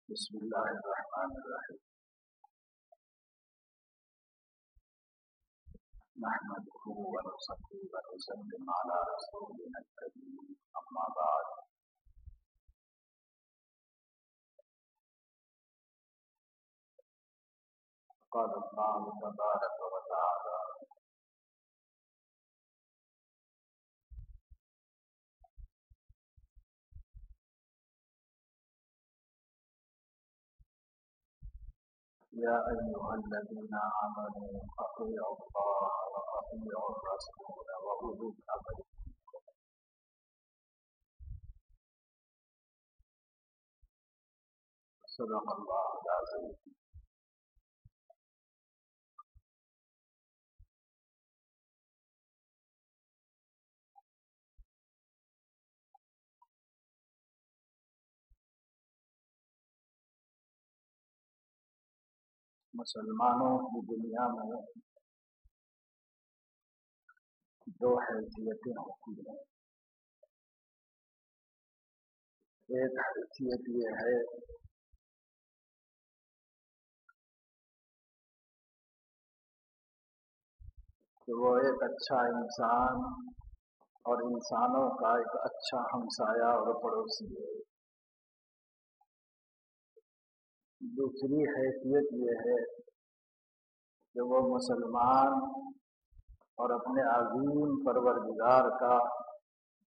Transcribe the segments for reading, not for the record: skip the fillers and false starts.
بسم الله الرحمن الرحيم. نحمده ونصلي ونسلم على رسولنا الكريم، أما بعد. قال الله تبارك وتعالى: يا أيها الذين آمنوا أطيعوا الله وأطيعوا الرسول وأولي الأمر منكم. صدق الله العظيم. مسلمانوں کی دنیا میں دو حیثیتیں ہوتی ہیں. ایک حیثیت یہ ہے کہ وہ ایک اچھا انسان اور انسانوں کا ایک اچھا ہمسایہ اور پڑوسی ہے. دوسری حیثیت یہ ہے کہ وہ مسلمان اور اپنے عظیم پروردگار کا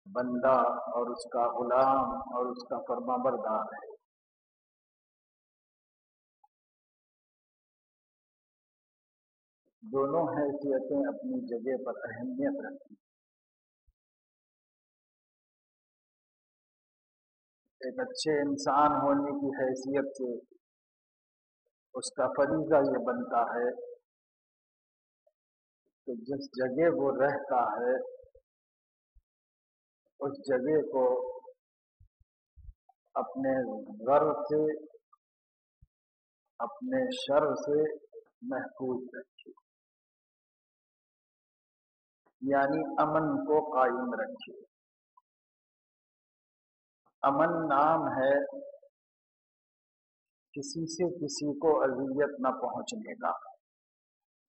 بندہ اور اس کا غلام اور اس کا فرمانبردار ہے. دونوں حیثیتیں اپنی جگہ پر اہمیت رکھتی ہیں. ایک اچھے انسان ہونے کی حیثیت سے اس کا فریضہ یہ بنتا ہے کہ جس جگہ وہ رہتا ہے اس جگہ کو اپنے غر سے اپنے شر سے محفوظ رکھے، یعنی امن کو قائم رکھے. امن نام ہے کسی سے کسی کو اذیت نہ پہنچنے کا،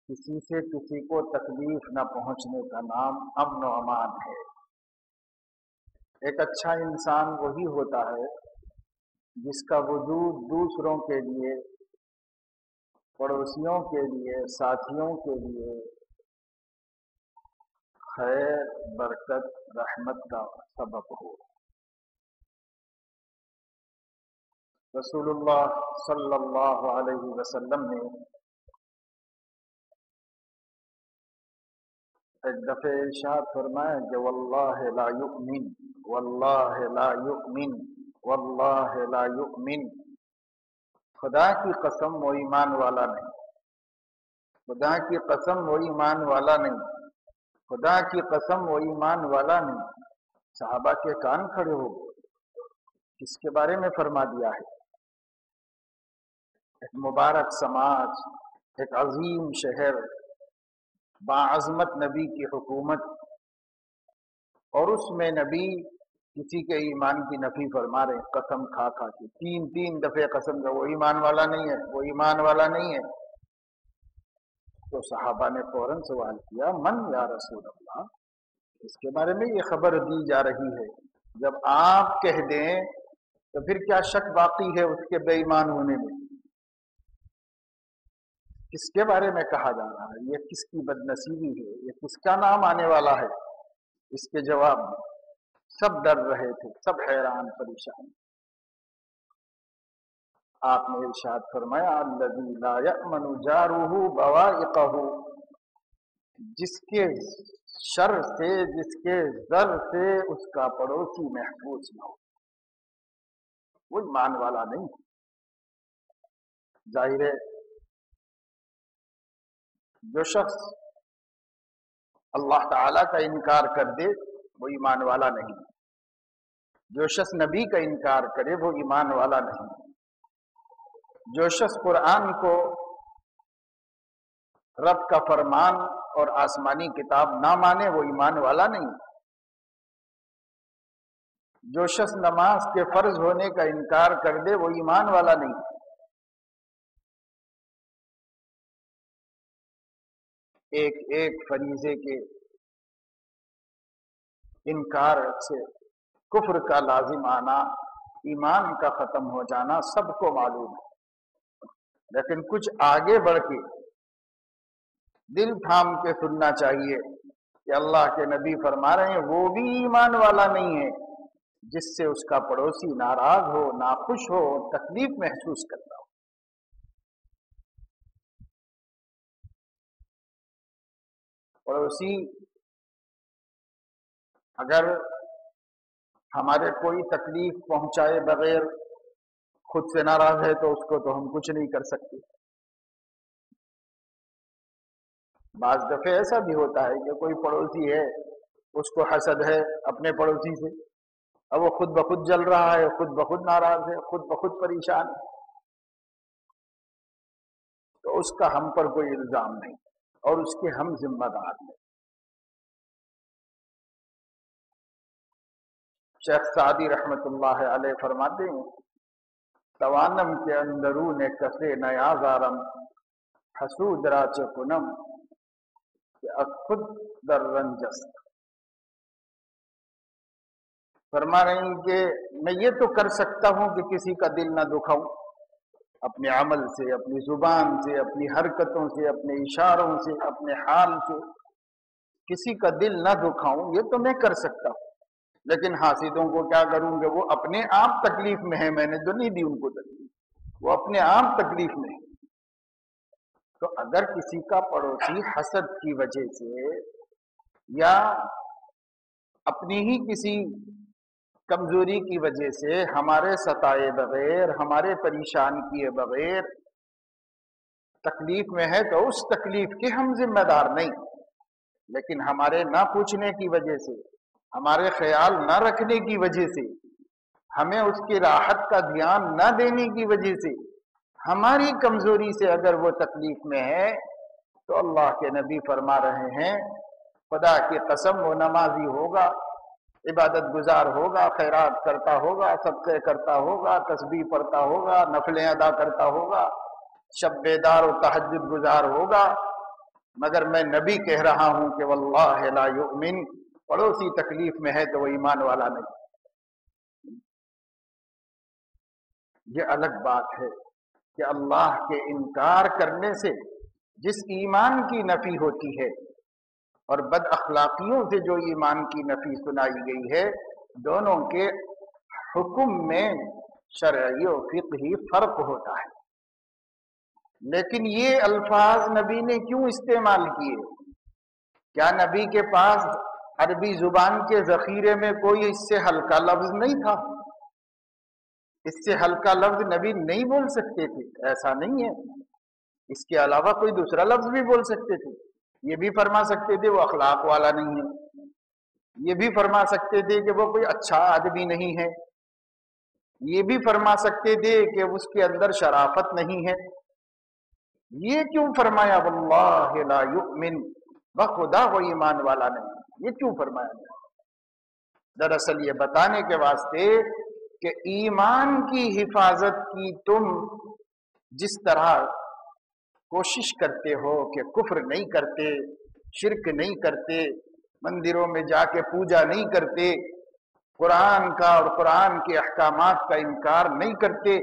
کسی سے کسی کو تکلیف نہ پہنچنے کا نام امن و امان ہے. ایک اچھا انسان وہی ہوتا ہے جس کا وجود دوسروں کے لیے، پڑوسیوں کے لیے، ساتھیوں کے لیے خیر، برکت، رحمت کا سبب ہو. رسول اللہ صلی اللہ علیہ وسلم نے ایک دفعہ ارشاد فرمایا کہ واللہ لا یؤمن، واللہ لا یؤمن، واللہ لا یؤمن. خدا کی قسم وہ ایمان والا نہیں، خدا کی قسم وہ ایمان والا نہیں، خدا کی قسم وہ ایمان والا نہیں. صحابہ کے کان کھڑے ہو گئے. کس کے بارے میں فرما دیا ہے؟ ایک مبارک سماج، ایک عظیم شہر، باعظمت نبی کی حکومت، اور اس میں نبی کسی کے ایمان کی نفی فرما رہے، قسم کھا کھا کے تین دفعے قسم کا وہ ایمان والا نہیں ہے، وہ ایمان والا نہیں ہے. تو صحابہ نے فوراً سوال کیا من یا رسول اللہ، اس کے بارے میں یہ خبر دی جا رہی ہے، جب آپ کہہ دیں تو پھر کیا شک باقی ہے اس کے بے ایمان ہونے میں؟ کس کے بارے میں کہا جا رہا ہے؟ یہ کس کی بد نصیبی ہے؟ یہ کس کا نام آنے والا ہے؟ اس کے جواب میں سب ڈر رہے تھے، سب حیران پریشان. آپ نے ارشاد فرمایا الذی لا یأمن جارہ بوائقہ، جس کے شر سے، جس کے ضر سے اس کا پڑوسی محفوظ نہ ہو، وہ ایمان والا نہیں. ظاہر ہے جو شخص اللہ تعالیٰ کا انکار کر دے وہ ایمان والا نہیں، جو شخص نبی کا انکار کرے وہ ایمان والا نہیں، جو شخص قرآن کو رب کا فرمان اور آسمانی کتاب نہ مانے وہ ایمان والا نہیں. جو شخص نماز کے فرض ہونے کا انکار کر دے وہ ایمان والا نہیں. ایک ایک فریضے کے انکار سے کفر کا لازم آنا، ایمان کا ختم ہو جانا سب کو معلوم ہے. لیکن کچھ آگے بڑھ کے دل تھام کے سننا چاہیے کہ اللہ کے نبی فرما رہے ہیں وہ بھی ایمان والا نہیں ہے جس سے اس کا پڑوسی ناراض ہو، ناخوش ہو، تکلیف محسوس کرتا ہو. پڑوسی اگر ہمارے کوئی تکلیف پہنچائے بغیر خود سے ناراض ہے تو اس کو تو ہم کچھ نہیں کر سکتے. بعض دفعہ ایسا بھی ہوتا ہے کہ کوئی پڑوسی ہے، اس کو حسد ہے اپنے پڑوسی سے، اب وہ خود بخود جل رہا ہے، خود بخود ناراض ہے، خود بخود پریشان ہے، تو اس کا ہم پر کوئی الزام نہیں اور اس کے ہم ذمہ دار نہیں. شیخ سعدی رحمت اللہ علیہ فرماتے ہیں توانم کے اندرون کسے نیازارم حسود را چکنم کہ خود در رنجست. فرما رہے ہیں کہ میں یہ تو کر سکتا ہوں کہ کسی کا دل نہ دکھاؤں، اپنے عمل سے، اپنی زبان سے، اپنی حرکتوں سے، اپنے اشاروں سے، اپنے حال سے کسی کا دل نہ دکھاؤں، یہ تو میں کر سکتا ہوں. لیکن حاسدوں کو کیا کروں گے؟ وہ اپنے آپ تکلیف میں ہے، میں نے تو نہیں دی ان کو تکلیف، وہ اپنے آپ تکلیف میں ہے. تو اگر کسی کا پڑوسی حسد کی وجہ سے یا اپنی ہی کسی کمزوری کی وجہ سے ہمارے ستائے بغیر، ہمارے پریشان کیے بغیر تکلیف میں ہے تو اس تکلیف کے ہم ذمہ دار نہیں. لیکن ہمارے نہ پوچھنے کی وجہ سے، ہمارے خیال نہ رکھنے کی وجہ سے، ہمیں اس کی راحت کا دھیان نہ دینے کی وجہ سے، ہماری کمزوری سے اگر وہ تکلیف میں ہے تو اللہ کے نبی فرما رہے ہیں خدا کی قسم وہ نمازی ہوگا، عبادت گزار ہوگا، خیرات کرتا ہوگا، صدقے کرتا ہوگا، تسبیح پڑھتا ہوگا، نفلیں ادا کرتا ہوگا، شب بیدار و تہجد گزار ہوگا، مگر میں نبی کہہ رہا ہوں کہ واللہ لا یؤمن، پڑوسی تکلیف میں ہے تو وہ ایمان والا نہیں. یہ الگ بات ہے کہ اللہ کے انکار کرنے سے جس ایمان کی نفی ہوتی ہے اور بد اخلاقیوں سے جو ایمان کی نفی سنائی گئی ہے، دونوں کے حکم میں شرعی و فقہی فرق ہوتا ہے. لیکن یہ الفاظ نبی نے کیوں استعمال کیے؟ کیا نبی کے پاس عربی زبان کے ذخیرے میں کوئی اس سے ہلکا لفظ نہیں تھا؟ اس سے ہلکا لفظ نبی نہیں بول سکتے تھے؟ ایسا نہیں ہے. اس کے علاوہ کوئی دوسرا لفظ بھی بول سکتے تھے. یہ بھی فرما سکتے تھے وہ اخلاق والا نہیں ہے، یہ بھی فرما سکتے تھے کہ وہ کوئی اچھا آدمی نہیں ہے، یہ بھی فرما سکتے تھے کہ اس کے اندر شرافت نہیں ہے. یہ کیوں فرمایا واللہ لا یؤمن، بخدا وہ ایمان والا نہیں؟ یہ کیوں فرمایا گیا؟ دراصل یہ بتانے کے واسطے کہ ایمان کی حفاظت کی تم جس طرح کوشش کرتے ہو کہ کفر نہیں کرتے، شرک نہیں کرتے، مندروں میں جا کے پوجا نہیں کرتے، قرآن کا اور قرآن کے احکامات کا انکار نہیں کرتے،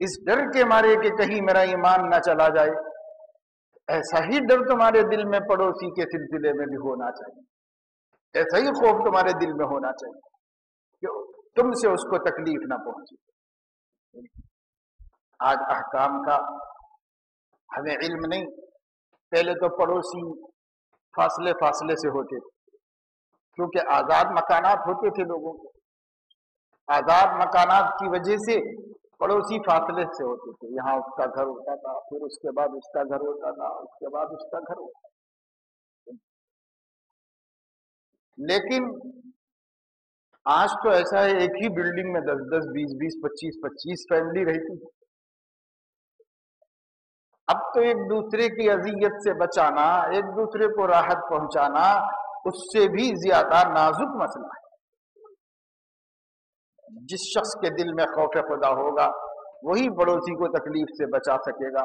اس ڈر کے مارے کہ کہیں میرا ایمان نہ چلا جائے، ایسا ہی ڈر تمہارے دل میں پڑوسی کے سلسلے میں بھی ہونا چاہیے. ایسا ہی خوف تمہارے دل میں ہونا چاہیے کہ تم سے اس کو تکلیف نہ پہنچے. آج احکام کا ہمیں علم نہیں. پہلے تو پڑوسی فاصلے فاصلے سے ہوتے تھے کیونکہ آزاد مکانات ہوتے تھے لوگوں کے. آزاد مکانات کی وجہ سے پڑوسی فاصلے سے ہوتے تھے. یہاں اس کا گھر ہوتا تھا، پھر اس کے بعد اس کا گھر ہوتا تھا، اس کے بعد اس کا گھر ہوتا تھا. لیکن آج تو ایسا ہے ایک ہی بلڈنگ میں 10 20 20 25 فیملی رہتی ہے. اب تو ایک دوسرے کی اذیت سے بچانا، ایک دوسرے کو راحت پہنچانا اس سے بھی زیادہ نازک مسئلہ ہے. جس شخص کے دل میں خوف خدا ہوگا وہی پڑوسی کو تکلیف سے بچا سکے گا،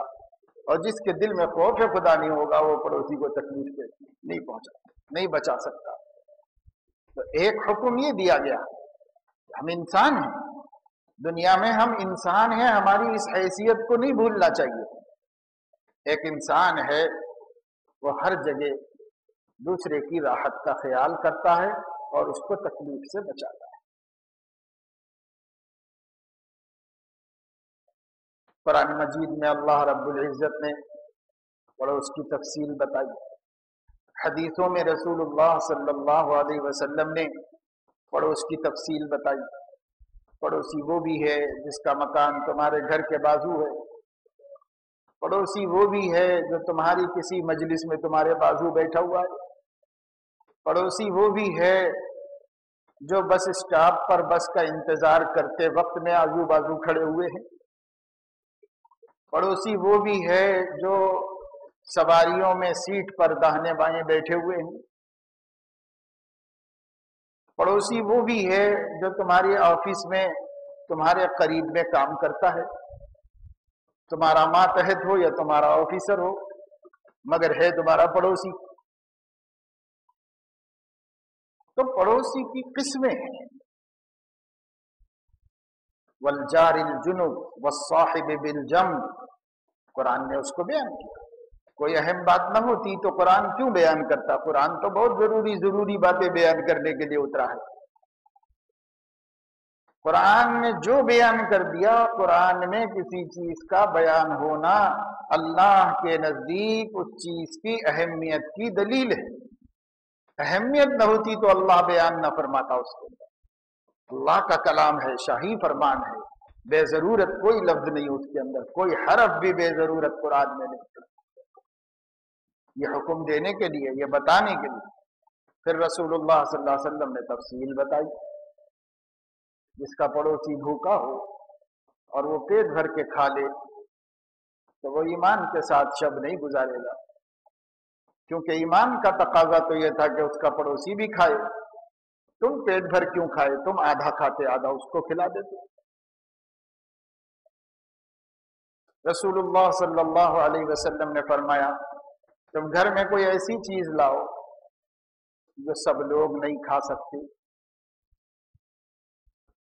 اور جس کے دل میں خوف خدا نہیں ہوگا وہ پڑوسی کو تکلیف سے نہیں بچا سکتا۔ تو ایک حکم یہ دیا گیا، ہم انسان ہیں، دنیا میں ہم انسان ہیں، ہماری اس حیثیت کو نہیں بھولنا چاہیے۔ ایک انسان ہے وہ ہر جگہ دوسرے کی راحت کا خیال کرتا ہے اور اس کو تکلیف سے بچاتا ہے۔ قرآن مجید میں اللہ رب العزت نے پڑوس کی تفصیل بتائی، حدیثوں میں رسول اللہ صلی اللہ علیہ وسلم نے پڑوس کی تفصیل بتائی۔ پڑوسی وہ بھی ہے جس کا مکان تمہارے گھر کے بازو ہے، پڑوسی وہ بھی ہے جو تمہاری کسی مجلس میں تمہارے بازو بیٹھا ہوا ہے، پڑوسی وہ بھی ہے جو بس اسٹاپ پر بس کا انتظار کرتے وقت میں آزو بازو کھڑے ہوئے ہیں، پڑوسی وہ بھی ہے جو سواریوں میں سیٹ پر داہنے بائیں بیٹھے ہوئے ہیں، پڑوسی وہ بھی ہے جو تمہاری آفس میں تمہارے قریب میں کام کرتا ہے، تمہارا ماتحت ہو یا تمہارا آفیسر ہو مگر ہے تمہارا پڑوسی۔ تو پڑوسی کی قسمیں ہیں، والجار الجنب والصاحب بالجنب، قرآن نے اس کو بیان کیا۔ کوئی اہم بات نہ ہوتی تو قرآن کیوں بیان کرتا؟ قرآن تو بہت ضروری باتیں بیان کرنے کے لیے اترا ہے۔ قرآن نے جو بیان کر دیا، قرآن میں کسی چیز کا بیان ہونا اللہ کے نزدیک اس چیز کی اہمیت کی دلیل ہے۔ اہمیت نہ ہوتی تو اللہ بیان نہ فرماتا اس کے اندر۔ اللہ کا کلام ہے، شاہی فرمان ہے، بے ضرورت کوئی لفظ نہیں اس کے اندر، کوئی حرف بھی بے ضرورت قرآن میں نہیں۔ یہ حکم دینے کے لیے، یہ بتانے کے لیے پھر رسول اللہ صلی اللہ علیہ وسلم نے تفصیل بتائی۔ جس کا پڑوسی بھوکا ہو اور وہ پیٹ بھر کے کھا لے تو وہ ایمان کے ساتھ شب نہیں گزارے گا، کیونکہ ایمان کا تقاضا تو یہ تھا کہ اس کا پڑوسی بھی کھائے۔ تم پیٹ بھر کیوں کھائے؟ تم آدھا کھاتے آدھا اس کو کھلا دیتے۔ رسول اللہ صلی اللہ علیہ وسلم نے فرمایا، تم گھر میں کوئی ایسی چیز لاؤ جو سب لوگ نہیں کھا سکتے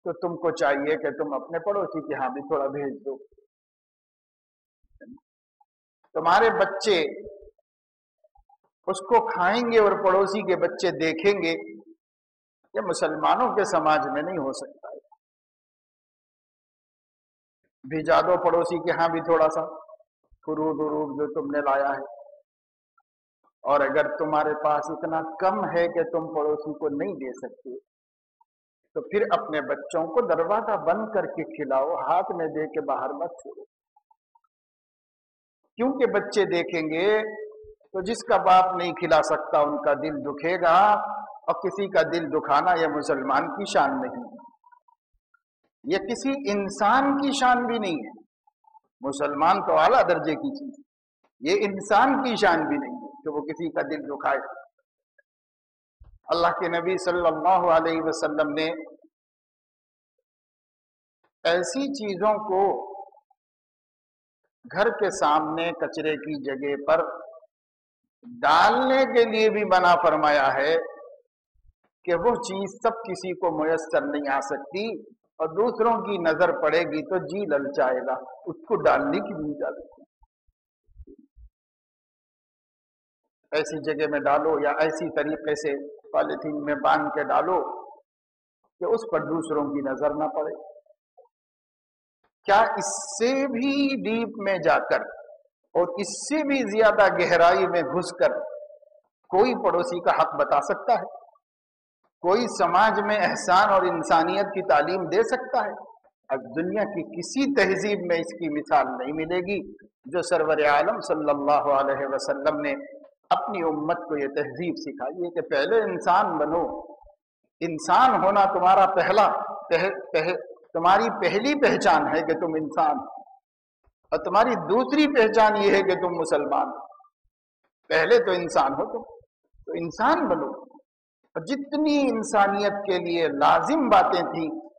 تو تم کو چاہیے کہ تم اپنے پڑوسی کے ہاں بھی تھوڑا بھیج دو۔ تمہارے بچے اس کو کھائیں گے اور پڑوسی کے بچے دیکھیں گے، یہ مسلمانوں کے سماج میں نہیں ہو سکتا ہے۔ بھیجا دو پڑوسی کے ہاں بھی تھوڑا سا فروٹ جو تم نے لایا ہے، اور اگر تمہارے پاس اتنا کم ہے کہ تم پڑوسی کو نہیں دے سکتے تو پھر اپنے بچوں کو دروازہ بند کر کے کھلاؤ، ہاتھ میں دے کے باہر مت چھوڑو، کیونکہ بچے دیکھیں گے تو جس کا باپ نہیں کھلا سکتا ان کا دل دکھے گا، اور کسی کا دل دکھانا یہ مسلمان کی شان نہیں ہے، یہ کسی انسان کی شان بھی نہیں ہے۔ مسلمان تو اعلیٰ درجے کی چیز، یہ انسان کی شان بھی نہیں ہے کہ وہ کسی کا دل دکھائے۔ اللہ کے نبی صلی اللہ علیہ وسلم نے ایسی چیزوں کو گھر کے سامنے کچرے کی جگہ پر ڈالنے کے لیے بھی منع فرمایا ہے کہ وہ چیز سب کسی کو میسر نہیں آ سکتی، اور دوسروں کی نظر پڑے گی تو جی للچائے گا، اس کو ڈالنے کی بھی اجازت ہے۔ ایسی جگہ میں ڈالو یا ایسی طریقے سے پالیتھین میں باندھ کے ڈالو کہ اس پر دوسروں کی نظر نہ پڑے۔ کیا اس سے بھی ڈیپ میں جا کر اور اس سے بھی زیادہ گہرائی میں گھس کر کوئی پڑوسی کا حق بتا سکتا ہے؟ کوئی سماج میں احسان اور انسانیت کی تعلیم دے سکتا ہے؟ اب دنیا کی کسی تہذیب میں اس کی مثال نہیں ملے گی جو سرور عالم صلی اللہ علیہ وسلم نے اپنی امت کو یہ تہذیب سکھائی ہے کہ پہلے انسان بنو، انسان ہونا تمہارا تمہاری پہلی پہچان ہے کہ تم انسان، اور تمہاری دوسری پہچان یہ ہے کہ تم مسلمان۔ پہلے تو انسان ہو، تم تو انسان بنو، اور جتنی انسانیت کے لیے لازم باتیں تھیں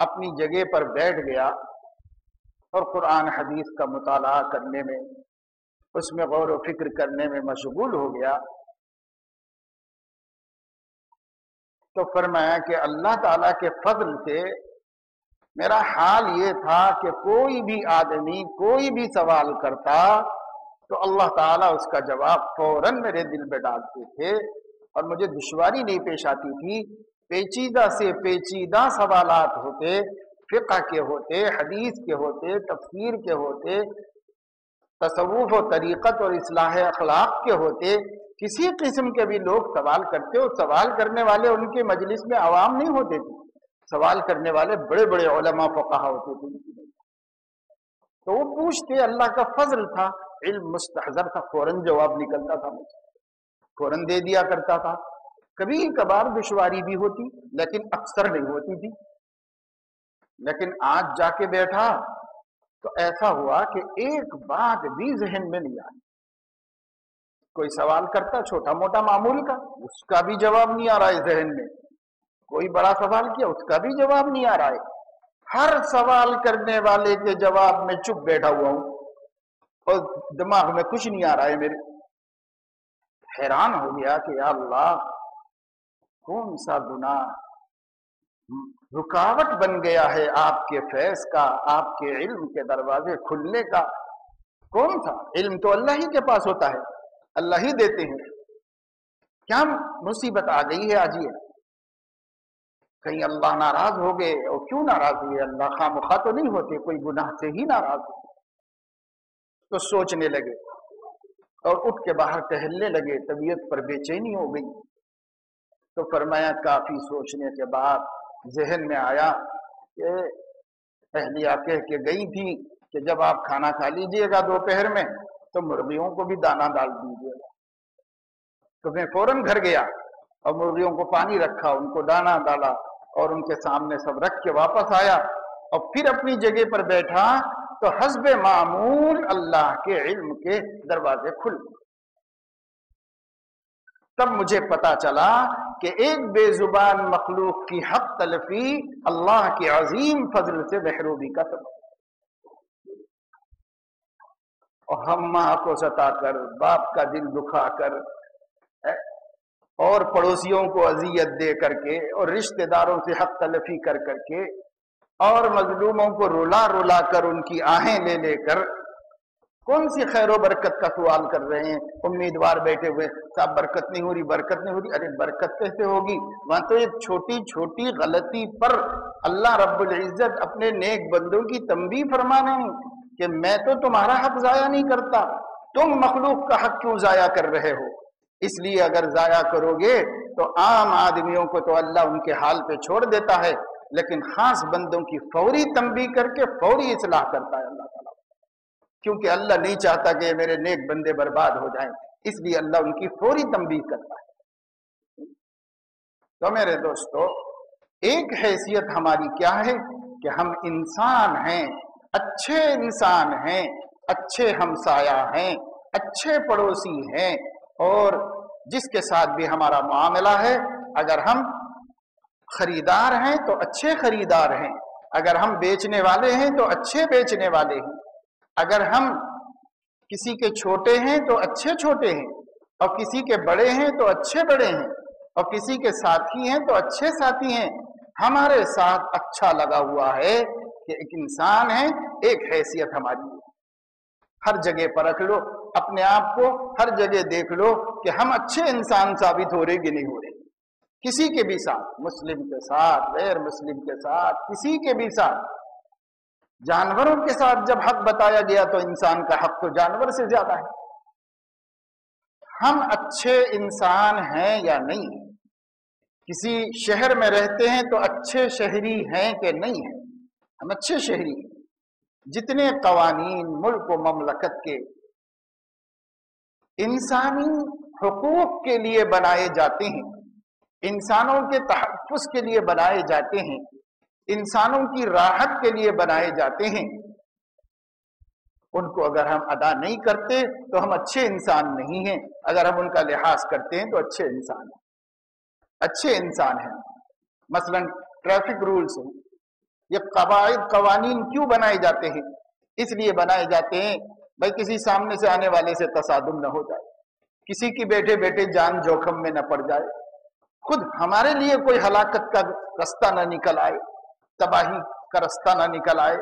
اپنی جگہ پر بیٹھ گیا اور قرآن حدیث کا مطالعہ کرنے میں، اس میں غور و فکر کرنے میں مشغول ہو گیا، تو فرمایا کہ اللہ تعالیٰ کے فضل سے میرا حال یہ تھا کہ کوئی بھی آدمی کوئی بھی سوال کرتا تو اللہ تعالیٰ اس کا جواب فوراً میرے دل میں ڈالتے تھے، اور مجھے دشواری نہیں پیش آتی تھی۔ پیچیدہ سے پیچیدہ سوالات ہوتے، فقہ کے ہوتے، حدیث کے ہوتے، تفسیر کے ہوتے، تصوف و طریقت اور اصلاح اخلاق کے ہوتے، کسی قسم کے بھی لوگ سوال کرتے، اور سوال کرنے والے ان کے مجلس میں عوام نہیں ہوتے تھے، سوال کرنے والے بڑے بڑے علماء فقہا ہوتے تھے، تو وہ پوچھتے، اللہ کا فضل تھا، علم مستحضر تھا، فوراً جواب نکلتا تھا، مجھے فوراً دے دیا کرتا تھا۔ کبھی کبھار دشواری بھی ہوتی لیکن اکثر نہیں ہوتی تھی۔ لیکن آج جا کے بیٹھا تو ایسا ہوا کہ ایک بات بھی ذہن میں نہیں آئی۔ کوئی سوال کرتا چھوٹا موٹا معمول کا، اس کا بھی جواب نہیں آ رہا ہے ذہن میں، کوئی بڑا سوال کیا اس کا بھی جواب نہیں آ رہا ہے، ہر سوال کرنے والے کے جواب میں چپ بیٹھا ہوا ہوں اور دماغ میں کچھ نہیں آ رہا ہے میرے۔ حیران ہو گیا کہ یا اللہ، کون سا گناہ رکاوٹ بن گیا ہے آپ کے فیض کا، آپ کے علم کے دروازے کھلنے کا؟ کون تھا؟ علم تو اللہ ہی کے پاس ہوتا ہے، اللہ ہی دیتے ہیں۔ کیا مصیبت آ گئی ہے آج؟ یہ کہیں اللہ ناراض ہو گئے؟ اور کیوں ناراض ہوئے؟ اللہ خواہ تو نہیں ہوتے، کوئی گناہ سے ہی ناراض ہوتے۔ تو سوچنے لگے اور اٹھ کے باہر ٹہلنے لگے، طبیعت پر بے چینی ہو گئی۔ تو فرمایا کافی سوچنے کے بعد ذہن میں آیا کہ اہلیہ کہہ کے گئی تھی کہ جب آپ کھانا کھا لیجئے گا دوپہر میں تو مرغیوں کو بھی دانہ ڈال دیجیے گا۔ تو میں فوراً گھر گیا اور مرغیوں کو پانی رکھا، ان کو دانہ ڈالا اور ان کے سامنے سب رکھ کے واپس آیا، اور پھر اپنی جگہ پر بیٹھا تو حسب معمول اللہ کے علم کے دروازے کھل گئے۔ تب مجھے پتا چلا کہ ایک بے زبان مخلوق کی حق تلفی اللہ کے عظیم فضل سے محرومی کا سبب، اور ہم ماں کو ستا کر، باپ کا دل دکھا کر، اور پڑوسیوں کو اذیت دے کر کے، اور رشتہ داروں سے حق تلفی کر کر کے، اور مظلوموں کو رلا رلا کر ان کی آہیں لے لے کر کون سی خیر و برکت کا سوال کر رہے ہیں؟ امیدوار بیٹھے ہوئے، صاحب برکت نہیں ہو رہی، برکت نہیں ہو رہی۔ ارے برکت کیسے ہوگی؟ وہاں تو ایک چھوٹی چھوٹی غلطی پر اللہ رب العزت اپنے نیک بندوں کی تنبیہ فرما رہے ہیں کہ میں تو تمہارا حق ضائع نہیں کرتا، تم مخلوق کا حق کیوں ضائع کر رہے ہو؟ اس لیے اگر ضائع کرو گے تو عام آدمیوں کو تو اللہ ان کے حال پہ چھوڑ دیتا ہے، لیکن خاص بندوں کی فوری تنبیہ کر کے فوری اصلاح کرتا ہے اللہ تعالیٰ، کیونکہ اللہ نہیں چاہتا کہ میرے نیک بندے برباد ہو جائیں، اس لیے اللہ ان کی فوری تنبیہ کرتا ہے۔ تو میرے دوستو، ایک حیثیت ہماری کیا ہے کہ ہم انسان ہیں، اچھے انسان ہیں، اچھے ہمسایہ ہیں، اچھے پڑوسی ہیں، اور جس کے ساتھ بھی ہمارا معاملہ ہے، اگر ہم خریدار ہیں تو اچھے خریدار ہیں، اگر ہم بیچنے والے ہیں تو اچھے بیچنے والے ہیں، اگر ہم کسی کے چھوٹے ہیں تو اچھے چھوٹے ہیں، اور کسی کے بڑے ہیں تو اچھے بڑے ہیں، اور کسی کے ساتھی ہیں تو اچھے ساتھی ہیں۔ ہمارے ساتھ اچھا لگا ہوا ہے کہ ایک انسان ہے، ایک حیثیت ہماری ہے۔ ہر جگہ پرکھ لو اپنے آپ کو، ہر جگہ دیکھ لو کہ ہم اچھے انسان ثابت ہو رہے کہ نہیں ہو رہے، کسی کے بھی ساتھ، مسلم کے ساتھ، غیر مسلم کے ساتھ، کسی کے بھی ساتھ۔ جانوروں کے ساتھ جب حق بتایا گیا تو انسان کا حق تو جانور سے زیادہ ہے۔ ہم اچھے انسان ہیں یا نہیں؟ کسی شہر میں رہتے ہیں تو اچھے شہری ہیں کہ نہیں ہیں؟ ہم اچھے شہری ہیں۔ جتنے قوانین ملک و مملکت کے انسانی حقوق کے لیے بنائے جاتے ہیں، انسانوں کے تحفظ کے لیے بنائے جاتے ہیں، انسانوں کی راحت کے لیے بنائے جاتے ہیں، ان کو اگر ہم ادا نہیں کرتے تو ہم اچھے انسان نہیں ہیں، اگر ہم ان کا لحاظ کرتے ہیں تو اچھے انسان ہیں، اچھے انسان ہیں۔ مثلا ٹریفک رولز ہیں، یہ قواعد قوانین کیوں بنائے جاتے ہیں؟ اس لیے بنائے جاتے ہیں بھائی کسی سامنے سے آنے والے سے تصادم نہ ہو جائے، کسی کی بیٹھے بیٹھے جان جوخم میں نہ پڑ جائے، خود ہمارے لیے کوئی ہلاکت کا رستہ نہ نکل آئے، تباہی کا رستہ نہ نکل آئے۔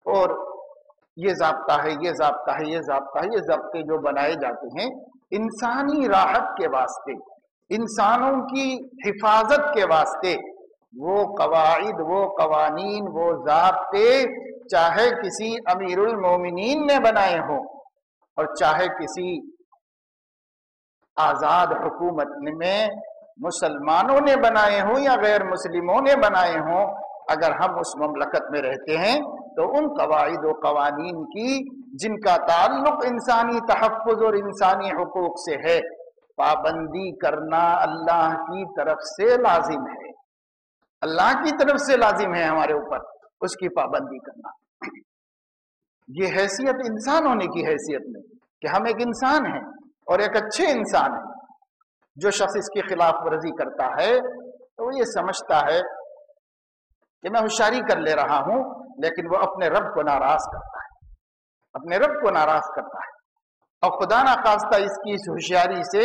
اور یہ ضابطہ ہے، یہ ضابطہ ہے، یہ ضابطہ ہے، یہ ضابطے جو بنائے جاتے ہیں انسانی راحت کے واسطے، انسانوں کی حفاظت کے واسطے، وہ قواعد، وہ قوانین، وہ ضابطے چاہے کسی امیر المومنین نے بنائے ہوں اور چاہے کسی آزاد حکومت میں مسلمانوں نے بنائے ہوں یا غیر مسلموں نے بنائے ہوں، اگر ہم اس مملکت میں رہتے ہیں تو ان قواعد و قوانین کی جن کا تعلق انسانی تحفظ اور انسانی حقوق سے ہے، پابندی کرنا اللہ کی طرف سے لازم ہے، اللہ کی طرف سے لازم ہے ہمارے اوپر اس کی پابندی کرنا۔ یہ حیثیت انسان ہونے کی حیثیت میں کہ ہم ایک انسان ہیں اور ایک اچھے انسان ہیں۔ جو شخص اس کی خلاف ورزی کرتا ہے تو وہ یہ سمجھتا ہے کہ میں ہوشیاری کر لے رہا ہوں، لیکن وہ اپنے رب کو ناراض کرتا ہے، اپنے رب کو ناراض کرتا ہے، اور خدا نخواستہ اس کی اس ہوشیاری سے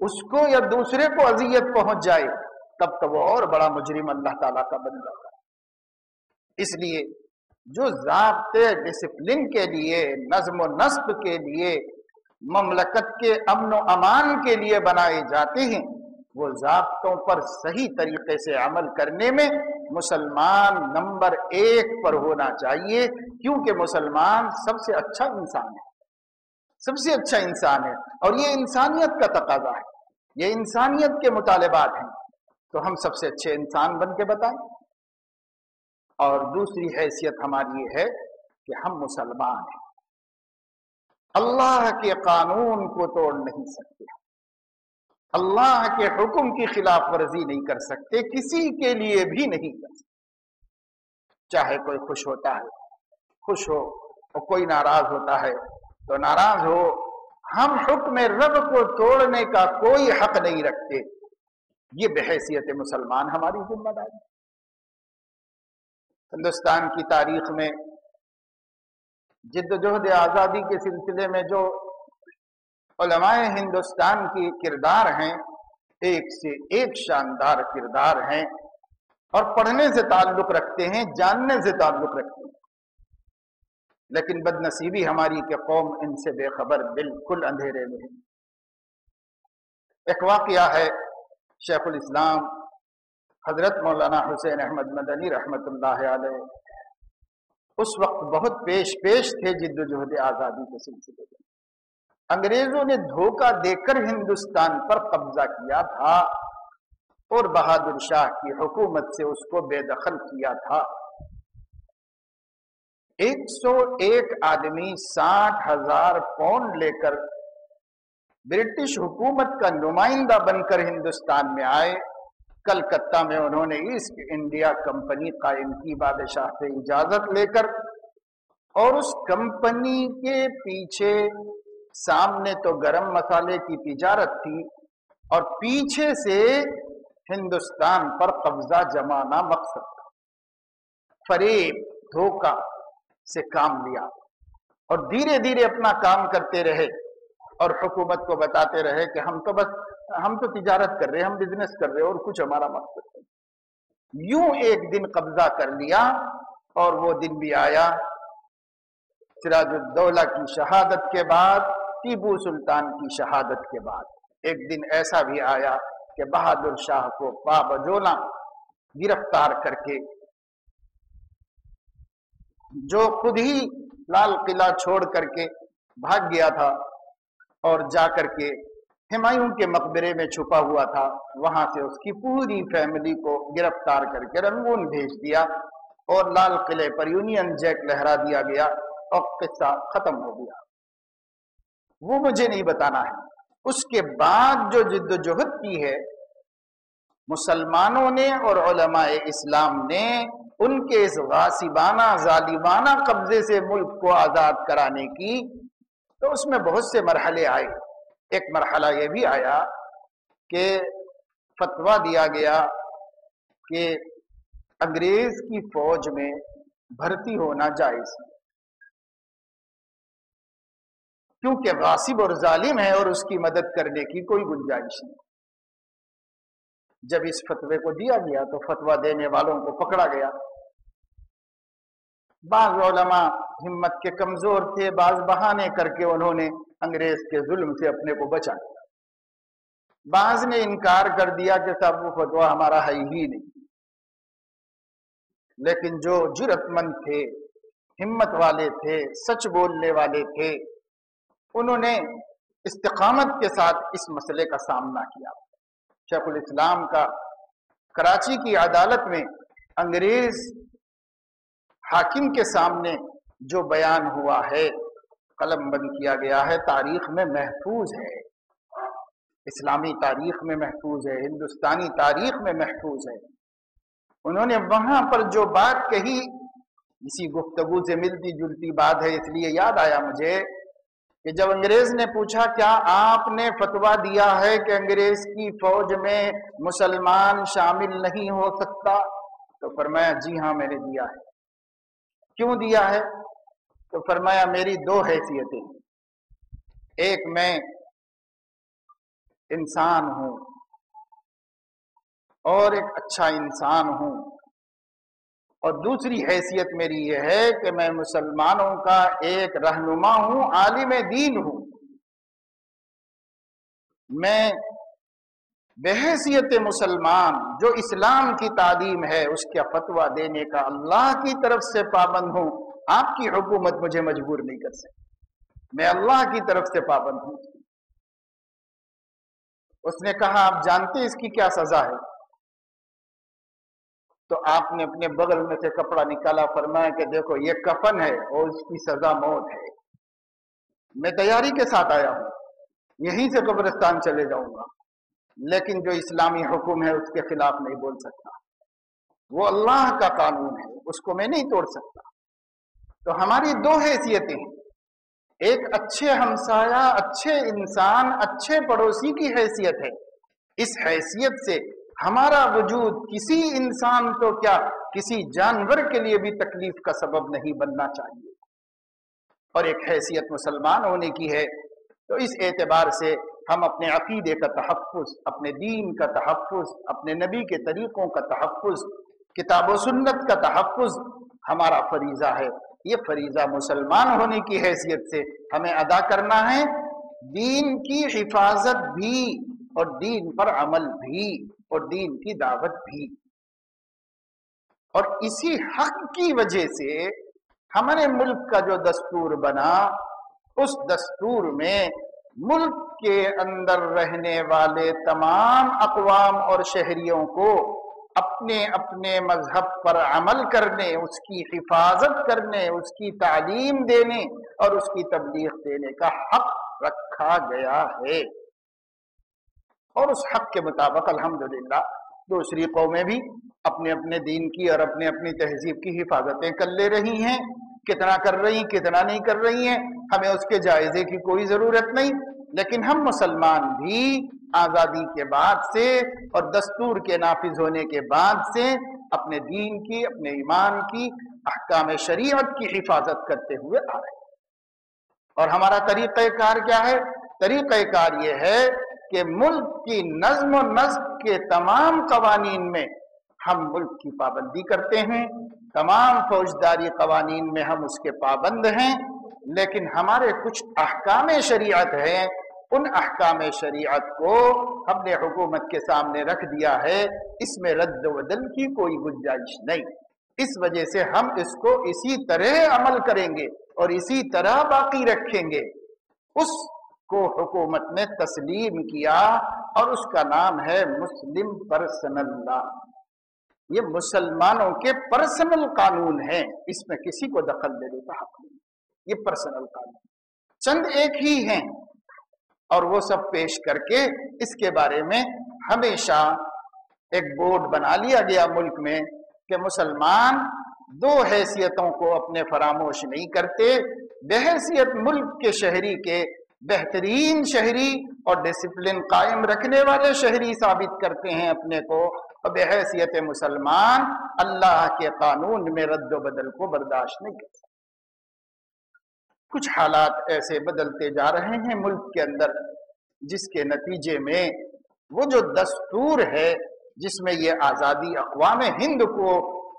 اس کو یا دوسرے کو اذیت پہنچ جائے تب تو وہ اور بڑا مجرم اللہ تعالیٰ کا بن جاتا ہے۔ اس لیے جو ضابطے ڈسپلن کے لیے، نظم و نسق کے لیے، مملکت کے امن و امان کے لیے بنائے جاتے ہیں، وہ ضابطوں پر صحیح طریقے سے عمل کرنے میں مسلمان نمبر 1 پر ہونا چاہیے، کیونکہ مسلمان سب سے اچھا انسان ہے، سب سے اچھا انسان ہے، اور یہ انسانیت کا تقاضا ہے، یہ انسانیت کے مطالبات ہیں، تو ہم سب سے اچھے انسان بن کے بتائیں۔ اور دوسری حیثیت ہماری یہ ہے کہ ہم مسلمان ہیں، اللہ کے قانون کو توڑ نہیں سکتے، اللہ کے حکم کی خلاف ورزی نہیں کر سکتے، کسی کے لیے بھی نہیں کر سکتے۔ چاہے کوئی خوش ہوتا ہے خوش ہو، اور کوئی ناراض ہوتا ہے تو ناراض ہو، ہم حکم رب کو توڑنے کا کوئی حق نہیں رکھتے۔ یہ بحیثیت مسلمان ہماری ذمہ داری۔ ہندوستان کی تاریخ میں جد و جہد آزادی کے سلسلے میں جو علماء ہندوستان کی کردار ہیں، ایک سے ایک شاندار کردار ہیں، اور پڑھنے سے تعلق رکھتے ہیں، جاننے سے تعلق رکھتے ہیں، لیکن بدنصیبی ہماری کہ قوم ان سے بے خبر، بالکل اندھیرے میں ہے۔ ایک واقعہ ہے، شیخ الاسلام حضرت مولانا حسین احمد مدنی رحمت اللہ علیہ اس وقت بہت پیش تھے جد و جہد آزادی کے سلسلے میں۔ انگریزوں نے دھوکہ دے کر ہندوستان پر قبضہ کیا تھا اور بہادر شاہ کی حکومت سے اس کو بے دخل کیا تھا۔ 101 آدمی 60,000 پاؤنڈ لے کر برٹش حکومت کا نمائندہ بن کر ہندوستان میں آئے۔ کلکتہ میں انہوں نے ایسٹ انڈیا کمپنی قائم کی بادشاہ سے اجازت لے کر، اور اس کمپنی کے پیچھے سامنے تو گرم مسالے کی تجارت تھی، اور پیچھے سے ہندوستان پر قبضہ جمانا مقصد تھا۔ فریب، دھوکہ سے کام لیا، اور دھیرے دھیرے اپنا کام کرتے رہے، اور حکومت کو بتاتے رہے کہ ہم تو تجارت کر رہے ہیں، ہم بزنس کر رہے ہیں، اور کچھ ہمارا مقصد نہیں۔ یوں ایک دن قبضہ کر لیا، اور وہ دن بھی آیا سراج الدولہ کی شہادت کے بعد، ٹیپو سلطان کی شہادت کے بعد۔ ایک دن ایسا بھی آیا کہ بہادر شاہ کو بابجولہ گرفتار کر کے، جو خود ہی لال قلعہ چھوڑ کر کے بھاگ گیا تھا اور جا کر کے ہمایوں کے مقبرے میں چھپا ہوا تھا، وہاں سے اس کی پوری فیملی کو گرفتار کر کے رنگون بھیج دیا، اور لال قلعے پر یونین جیک لہرا دیا گیا، اور قصہ ختم ہو گیا۔ وہ مجھے نہیں بتانا ہے۔ اس کے بعد جو جد و جہد کی ہے مسلمانوں نے اور علماء اسلام نے ان کے اس غاصبانہ ظالمانہ قبضے سے ملک کو آزاد کرانے کی، تو اس میں بہت سے مرحلے آئے۔ ایک مرحلہ یہ بھی آیا کہ فتویٰ دیا گیا کہ انگریز کی فوج میں بھرتی ہونا جائز ہے، کیونکہ غاصب اور ظالم ہے اور اس کی مدد کرنے کی کوئی گنجائش نہیں۔ جب اس فتوے کو دیا گیا تو فتویٰ دینے والوں کو پکڑا گیا۔ بعض علماء ہمت کے کمزور تھے، بعض بہانے کر کے انہوں نے انگریز کے ظلم سے اپنے کو بچا لیا۔ بعض نے انکار کر دیا کہ صاحب وہ فتویٰ ہمارا ہے ہی نہیں، لیکن جو جرأت مند تھے، ہمت والے تھے، سچ بولنے والے تھے، انہوں نے استقامت کے ساتھ اس مسئلے کا سامنا کیا۔ شیخ الاسلام کا کراچی کی عدالت میں انگریز حاکم کے سامنے جو بیان ہوا ہے، قلم بند کیا گیا ہے، تاریخ میں محفوظ ہے، اسلامی تاریخ میں محفوظ ہے، ہندوستانی تاریخ میں محفوظ ہے۔ انہوں نے وہاں پر جو بات کہی، اسی گفتگو سے ملتی جلتی بات ہے، اس لیے یاد آیا مجھے کہ جب انگریز نے پوچھا کیا آپ نے فتویٰ دیا ہے کہ انگریز کی فوج میں مسلمان شامل نہیں ہو سکتا، تو فرمایا جی ہاں میں نے دیا ہے۔ کیوں دیا ہے؟ تو فرمایا میری دو حیثیتیں ہیں، ایک میں انسان ہوں اور ایک اچھا انسان ہوں، اور دوسری حیثیت میری یہ ہے کہ میں مسلمانوں کا ایک رہنما ہوں، عالم دین ہوں۔ میں بحیثیت مسلمان جو اسلام کی تعلیم ہے اس کا فتویٰ دینے کا اللہ کی طرف سے پابند ہوں، آپ کی حکومت مجھے مجبور نہیں کر سکتی، میں اللہ کی طرف سے پابند ہوں۔ اس نے کہا آپ جانتے اس کی کیا سزا ہے؟ تو آپ نے اپنے بغل میں سے کپڑا نکالا، فرمایا کہ دیکھو یہ کفن ہے اور اس کی سزا موت ہے، میں تیاری کے ساتھ آیا ہوں، یہیں سے قبرستان چلے جاؤں گا، لیکن جو اسلامی حکم ہے اس کے خلاف نہیں بول سکتا، وہ اللہ کا قانون ہے، اس کو میں نہیں توڑ سکتا۔ تو ہماری دو حیثیتیں ہیں، ایک اچھے ہمسایہ، اچھے انسان، اچھے پڑوسی کی حیثیت ہے۔ اس حیثیت سے ہمارا وجود کسی انسان تو کیا کسی جانور کے لیے بھی تکلیف کا سبب نہیں بننا چاہیے، اور ایک حیثیت مسلمان ہونے کی ہے۔ تو اس اعتبار سے ہم اپنے عقیدے کا تحفظ، اپنے دین کا تحفظ، اپنے نبی کے طریقوں کا تحفظ، کتاب و سنت کا تحفظ ہمارا فریضہ ہے۔ یہ فریضہ مسلمان ہونے کی حیثیت سے ہمیں ادا کرنا ہے، دین کی حفاظت بھی اور دین پر عمل بھی اور دین کی دعوت بھی۔ اور اسی حق کی وجہ سے ہمارے ملک کا جو دستور بنا، اس دستور میں ملک کے اندر رہنے والے تمام اقوام اور شہریوں کو اپنے اپنے مذہب پر عمل کرنے، اس کی حفاظت کرنے، اس کی تعلیم دینے اور اس کی تبلیغ دینے کا حق رکھا گیا ہے، اور اس حق کے مطابق الحمدللہ دوسری قومیں بھی اپنے اپنے دین کی اور اپنے اپنی تہذیب کی حفاظتیں کر لے رہی ہیں۔ کتنا کر رہی ہیں، کتنا نہیں کر رہی ہیں، ہمیں اس کے جائزے کی کوئی ضرورت نہیں، لیکن ہم مسلمان بھی آزادی کے بعد سے اور دستور کے نافذ ہونے کے بعد سے اپنے دین کی، اپنے ایمان کی، احکام شریعت کی حفاظت کرتے ہوئے آ رہے ہیں۔ اور ہمارا طریقہ کار کیا ہے؟ طریقہ کار یہ ہے کہ ملک کی نظم و نسق کے تمام قوانین میں ہم ملک کی پابندی کرتے ہیں، تمام فوجداری قوانین میں ہم اس کے پابند ہیں، لیکن ہمارے کچھ احکام شریعت ہیں، ان احکام شریعت کو ہم نے حکومت کے سامنے رکھ دیا ہے، اس میں رد و بدل کی کوئی گنجائش نہیں۔ اس وجہ سے ہم اس کو اسی طرح عمل کریں گے اور اسی طرح باقی رکھیں گے۔ اس کو حکومت نے تسلیم کیا اور اس کا نام ہے مسلم پرسنل لا۔ یہ مسلمانوں کے پرسنل قانون ہیں، اس میں کسی کو دخل دینے کا حق نہیں، یہ پرسنل قانون چند ایک ہی ہیں، اور وہ سب پیش کر کے اس کے بارے میں ہمیشہ ایک بورڈ بنا لیا گیا ملک میں کہ مسلمان دو حیثیتوں کو اپنے فراموش نہیں کرتے، بحیثیت ملک کے شہری کے بہترین شہری اور ڈسپلن قائم رکھنے والے شہری ثابت کرتے ہیں اپنے کو، اور بحیثیت مسلمان اللہ کے قانون میں رد و بدل کو برداشت نہیں کر سکتے۔ کچھ حالات ایسے بدلتے جا رہے ہیں ملک کے اندر جس کے نتیجے میں وہ جو دستور ہے جس میں یہ آزادی اقوام ہند کو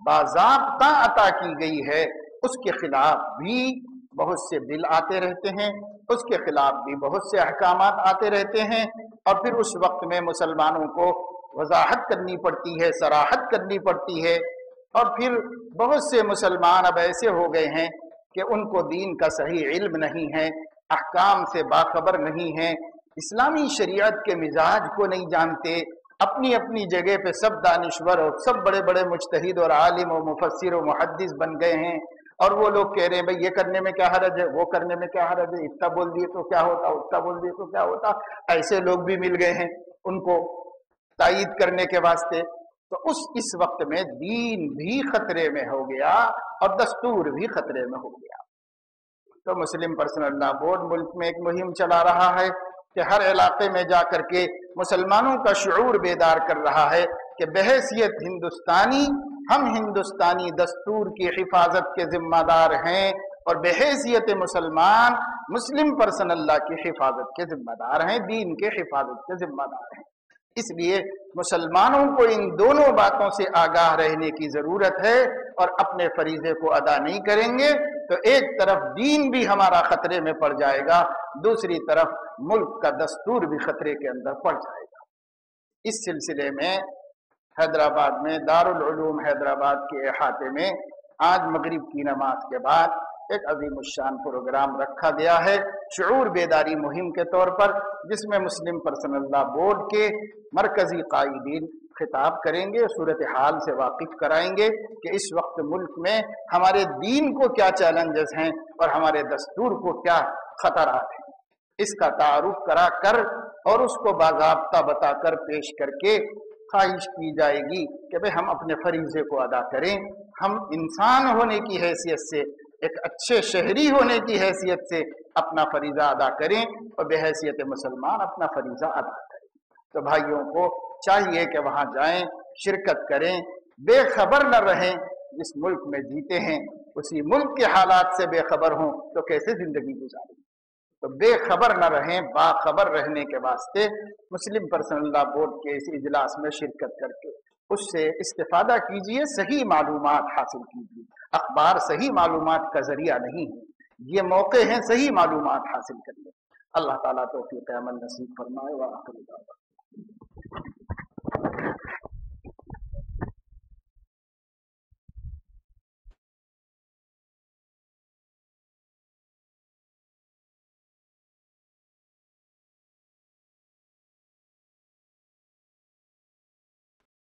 باضابطہ عطا کی گئی ہے، اس کے خلاف بھی بہت سے بل آتے رہتے ہیں، اس کے خلاف بھی بہت سے احکامات آتے رہتے ہیں، اور پھر اس وقت میں مسلمانوں کو وضاحت کرنی پڑتی ہے، صراحت کرنی پڑتی ہے، اور پھر بہت سے مسلمان اب ایسے ہو گئے ہیں کہ ان کو دین کا صحیح علم نہیں ہے، احکام سے باخبر نہیں ہیں، اسلامی شریعت کے مزاج کو نہیں جانتے، اپنی اپنی جگہ پہ سب دانشور اور سب بڑے بڑے مجتہد اور عالم و مفسر و محدث بن گئے ہیں، اور وہ لوگ کہہ رہے ہیں بھئی یہ کرنے میں کیا حرج ہے، وہ کرنے میں کیا حرج ہے، اتنا بول دیے تو کیا ہوتا، اتنا بول دیے تو کیا ہوتا۔ ایسے لوگ بھی مل گئے ہیں ان کو تائید کرنے کے واسطے۔ تو اس وقت میں دین بھی خطرے میں ہو گیا اور دستور بھی خطرے میں ہو گیا۔ تو مسلم پرسنل لاء بورڈ ملک میں ایک مہم چلا رہا ہے کہ ہر علاقے میں جا کر کے مسلمانوں کا شعور بیدار کر رہا ہے کہ بحیثیت ہندوستانی ہم ہندوستانی دستور کی حفاظت کے ذمہ دار ہیں، اور بحیثیت مسلمان مسلم پرسنل لاء کی حفاظت کے ذمہ دار ہیں، دین کے حفاظت کے ذمہ دار ہیں۔ اس لیے مسلمانوں کو ان دونوں باتوں سے آگاہ رہنے کی ضرورت ہے، اور اپنے فریضے کو ادا نہیں کریں گے تو ایک طرف دین بھی ہمارا خطرے میں پڑ جائے گا، دوسری طرف ملک کا دستور بھی خطرے کے اندر پڑ جائے گا۔ اس سلسلے میں حیدرآباد میں دارالعلوم حیدرآباد کے احاطے میں آج مغرب کی نماز کے بعد ایک عظیم الشان پروگرام رکھا گیا ہے شعور بیداری مہم کے طور پر، جس میں مسلم پرسنل لاء بورڈ کے مرکزی قائدین خطاب کریں گے، صورتحال سے واقف کرائیں گے کہ اس وقت ملک میں ہمارے دین کو کیا چیلنجز ہیں اور ہمارے دستور کو کیا خطرات ہیں۔ اس کا تعارف کرا کر اور اس کو باضابطہ بتا کر پیش کر کے خواہش کی جائے گی کہ بھئی ہم اپنے فریضے کو ادا کریں، ہم انسان ہونے کی حیثیت سے، ایک اچھے شہری ہونے کی حیثیت سے اپنا فریضہ ادا کریں، اور بحیثیت مسلمان اپنا فریضہ ادا کریں۔ تو بھائیوں کو چاہیے کہ وہاں جائیں، شرکت کریں، بے خبر نہ رہیں۔ جس ملک میں جیتے ہیں اسی ملک کے حالات سے بے خبر ہوں تو کیسے زندگی گزاریں؟ تو بے خبر نہ رہیں، باخبر رہنے کے واسطے مسلم پرسنل لاء بورڈ کے اس اجلاس میں شرکت کر کے اس سے استفادہ کیجئے، صحیح معلومات حاصل کیجئے۔ اخبار صحیح معلومات کا ذریعہ نہیں ہے، یہ موقع ہیں صحیح معلومات حاصل کرنے۔ اللہ تعالیٰ توفیق عمل نصیب فرمائے۔ وآخر دعوانا